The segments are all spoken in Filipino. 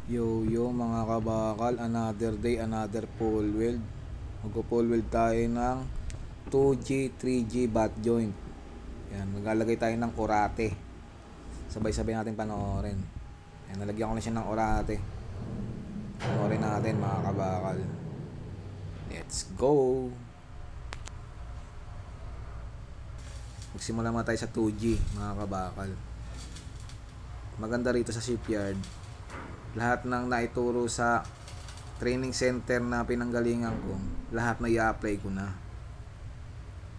Yo mga kabakal, another day, another pole weld. Magpo-pole weld tayo ng 2G, 3G butt joint. Yan, maglalagay tayo ng orate. Sabay-sabay natin panoorin. Yan, nalagyan ko na siya ng orate. Panoorin natin mga kabakal. Let's go! Magsimula muna tayo sa 2G mga kabakal. Maganda rito sa shipyard, lahat ng naituro sa training center na pinanggalingan ko, lahat na i-apply ko na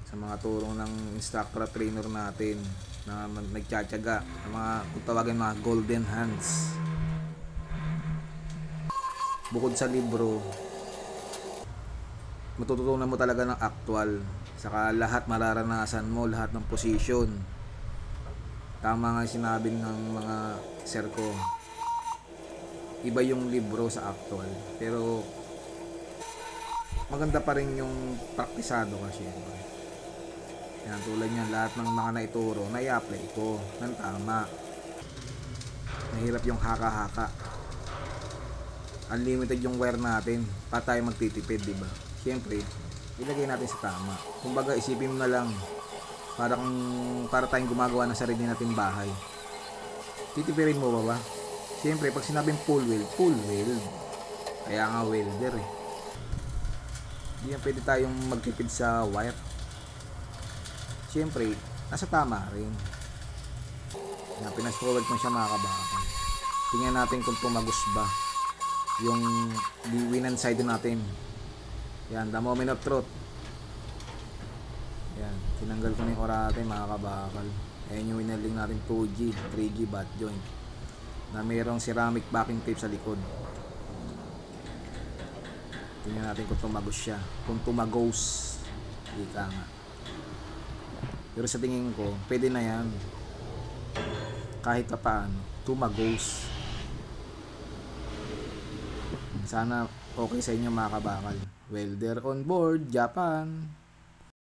sa mga turong ng instructor at trainer natin na nagtsatsaga, mga kung tawagin mga golden hands. Bukod sa libro, matututunan mo talaga ng actual, saka lahat mararanasan mo, lahat ng position. Tama nga sinabi ng mga sir ko, iba yung libro sa actual, pero maganda pa rin yung praktisado kasi. Yan, tulad yan, lahat ng mga naituro na i-apply ko ng tama. Mahirap yung haka-haka. Unlimited yung wire natin, pa tayo magtitipid, diba? Siyempre, ilagay natin sa tama. Kumbaga, isipin mo na lang, para tayong gumagawa ng sarili natin bahay. Titipirin mo ba? Siyempre, pag sinabing full weld. Kaya nga welder eh. Hindi yan pwede tayong magtipid sa wire. Siyempre, nasa tama rin. Yan, pinas-forward ko siya mga kabakal. Tingnan natin kung tumagos ba yung win and side natin. Yan, the moment of truth. Yan, tinanggal ko na yung orate mga kabakal. Ayan yung winaling natin 2G, 3G butt joint na mayroong ceramic backing tape sa likod. Tingnan natin kung tumagos siya. Kung tumagos, ika nga. Pero sa tingin ko, pwede na yan. Kahit pa paano, tumagos. Sana okay sa inyo mga kabakal. Welder on board, Japan!